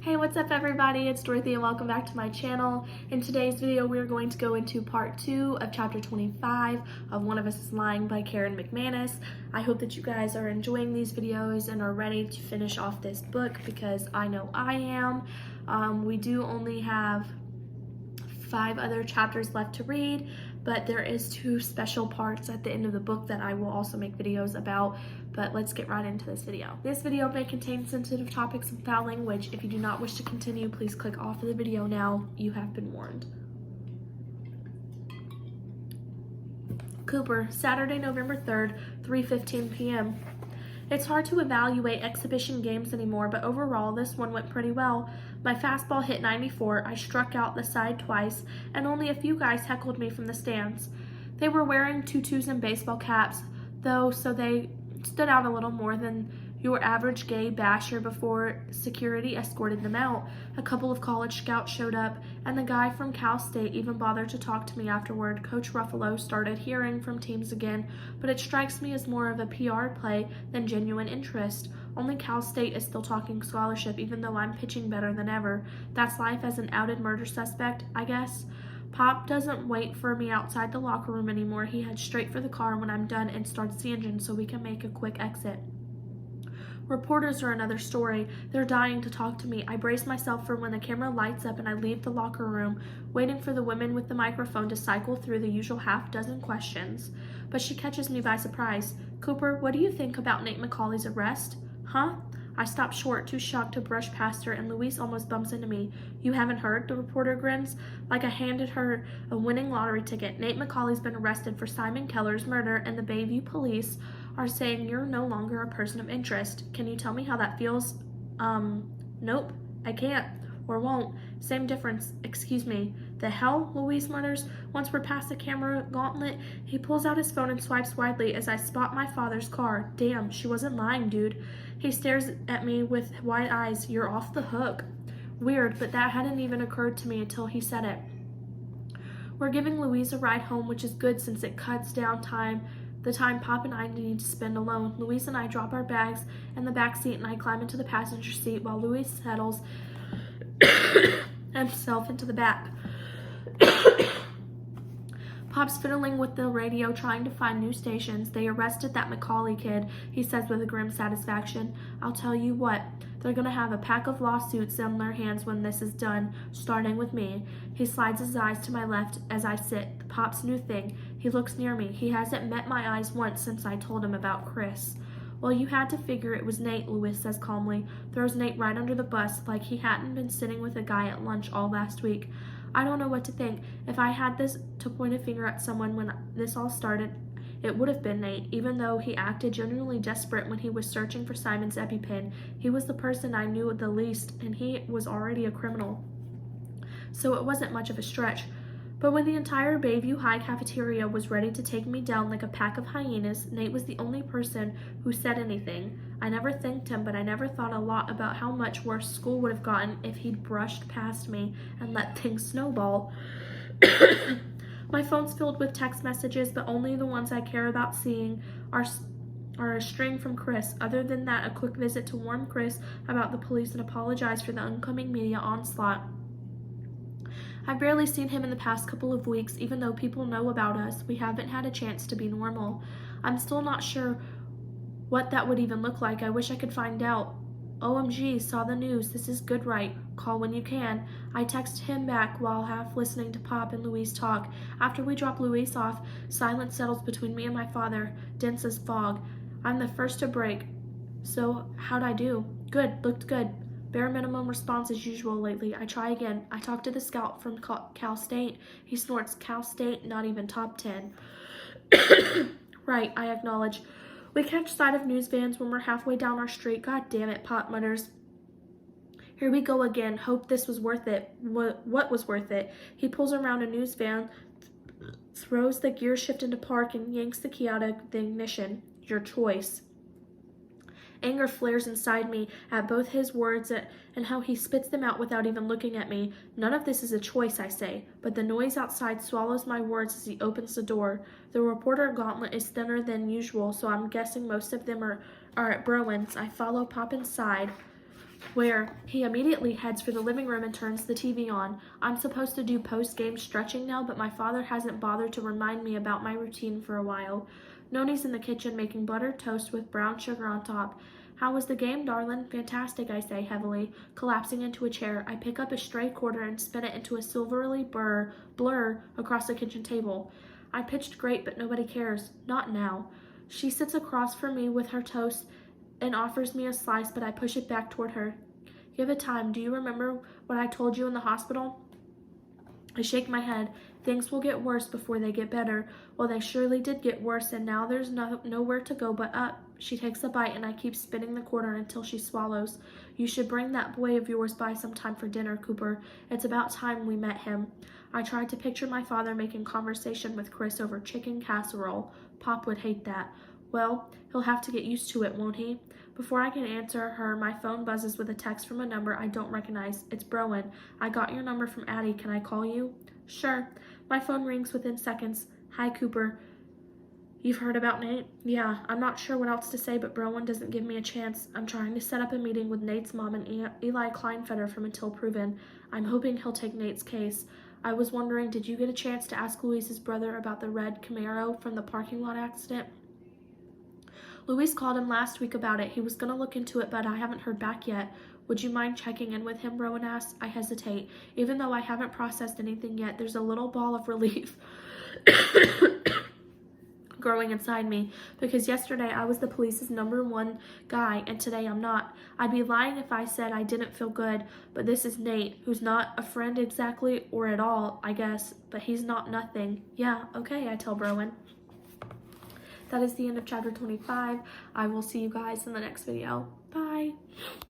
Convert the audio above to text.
Hey, what's up everybody? It's Dorothy and welcome back to my channel. In today's video, we're going to go into part 2 of chapter 25 of One of Us is Lying by Karen McManus. I hope that you guys are enjoying these videos and are ready to finish off this book because I know I am. We do only have 5 other chapters left to read, but there is 2 special parts at the end of the book that I will also make videos about. But let's get right into this video. This video may contain sensitive topics and foul language. If you do not wish to continue, please click off of the video now. You have been warned. Cooper, Saturday, November 3rd, 3:15 p.m. It's hard to evaluate exhibition games anymore, but overall, this one went pretty well. My fastball hit 94, I struck out the side twice, and only a few guys heckled me from the stands. They were wearing tutus and baseball caps, though, so they stood out a little more than your average gay basher before security escorted them out. A couple of college scouts showed up, and the guy from Cal State even bothered to talk to me afterward. Coach Ruffalo started hearing from teams again, but it strikes me as more of a PR play than genuine interest. Only Cal State is still talking scholarship, even though I'm pitching better than ever. That's life as an outed murder suspect, I guess. Pop doesn't wait for me outside the locker room anymore. He heads straight for the car when I'm done and starts the engine so we can make a quick exit. Reporters are another story. They're dying to talk to me. I brace myself for when the camera lights up and I leave the locker room, waiting for the woman with the microphone to cycle through the usual half-dozen questions. But she catches me by surprise. Cooper, what do you think about Nate McCauley's arrest? Huh? I stop short, too shocked to brush past her, and Louise almost bumps into me. You haven't heard? The reporter grins, like I handed her a winning lottery ticket. Nate McCauley's been arrested for Simon Keller's murder, and the Bayview police are saying you're no longer a person of interest. Can you tell me how that feels? Nope, I can't. Or won't. Same difference. Excuse me. The hell? Louise mutters. Once we're past the camera gauntlet, he pulls out his phone and swipes widely as I spot my father's car. Damn, she wasn't lying, dude. He stares at me with wide eyes. You're off the hook. Weird, but that hadn't even occurred to me until he said it. We're giving Louise a ride home, which is good since it cuts down the time Pop and I need to spend alone. Louise and I drop our bags in the back seat and I climb into the passenger seat while Louise settles himself into the back. Pop's fiddling with the radio, trying to find new stations. They arrested that McCauley kid, he says with a grim satisfaction. I'll tell you what, they're gonna have a pack of lawsuits on their hands when this is done, starting with me. He slides his eyes to my left as I sit. Pop's new thing. He looks near me. He hasn't met my eyes once since I told him about Chris. Well, you had to figure it was Nate, Louis says calmly. Throws Nate right under the bus like he hadn't been sitting with a guy at lunch all last week. I don't know what to think. If I had this to point a finger at someone when this all started, it would have been Nate. Even though he acted genuinely desperate when he was searching for Simon's EpiPen, he was the person I knew the least, and he was already a criminal. So it wasn't much of a stretch. But when the entire Bayview High cafeteria was ready to take me down like a pack of hyenas, Nate was the only person who said anything. I never thanked him, but I never thought a lot about how much worse school would have gotten if he'd brushed past me and let things snowball. My phone's filled with text messages, but only the ones I care about seeing are a string from Chris. Other than that, a quick visit to warn Chris about the police and apologize for the oncoming media onslaught. I've barely seen him in the past couple of weeks, even though people know about us. We haven't had a chance to be normal. I'm still not sure what that would even look like. I wish I could find out. OMG, saw the news. This is good, right? Call when you can. I text him back while half listening to Pop and Louise talk. After we drop Louise off, silence settles between me and my father, dense as fog. I'm the first to break. So, how'd I do? Good, looked good. Bare minimum response as usual lately. I try again. I talk to the scout from Cal State. He snorts. Cal State, not even top 10. Right, I acknowledge. We catch sight of news vans when we're halfway down our street. God damn it, Pop mutters. Here we go again. Hope this was worth it. What was worth it? He pulls around a news van, throws the gear shift into park, and yanks the key out of the ignition. Your choice. Anger flares inside me at both his words and how he spits them out without even looking at me. None of this is a choice, I say, but the noise outside swallows my words as he opens the door. The reporter gauntlet is thinner than usual, so I'm guessing most of them are at Browen's. I follow Pop inside. where he immediately heads for the living room and turns the TV on. I'm supposed to do post-game stretching now, but my father hasn't bothered to remind me about my routine for a while. Noni's in the kitchen making buttered toast with brown sugar on top. How was the game, darling? Fantastic, I say heavily, collapsing into a chair. I pick up a stray quarter and spin it into a silvery blur across the kitchen table. I pitched great, but nobody cares. Not now. She sits across from me with her toast and offers me a slice, but I push it back toward her. Give it time. Do you remember what I told you in the hospital? I shake my head. Things will get worse before they get better. Well, they surely did get worse, and now there's nowhere to go but up. She takes a bite, and I keep spinning the quarter until she swallows. You should bring that boy of yours by sometime for dinner, Cooper. It's about time we met him. I tried to picture my father making conversation with Chris over chicken casserole. Pop would hate that. Well, he'll have to get used to it, won't he? Before I can answer her, my phone buzzes with a text from a number I don't recognize. It's Browen. I got your number from Addie. Can I call you? Sure. My phone rings within seconds. Hi, Cooper. You've heard about Nate? Yeah, I'm not sure what else to say, but Browen doesn't give me a chance. I'm trying to set up a meeting with Nate's mom and Eli Kleinfetter from Until Proven. I'm hoping he'll take Nate's case. I was wondering, did you get a chance to ask Louise's brother about the red Camaro from the parking lot accident? Luis called him last week about it. He was going to look into it, but I haven't heard back yet. Would you mind checking in with him, Rowan asked. I hesitate. Even though I haven't processed anything yet, there's a little ball of relief growing inside me, because yesterday I was the police's #1 guy, and today I'm not. I'd be lying if I said I didn't feel good, but this is Nate, who's not a friend exactly, or at all, I guess, but he's not nothing. Yeah, okay, I tell Browen. That is the end of chapter 25. I will see you guys in the next video. Bye.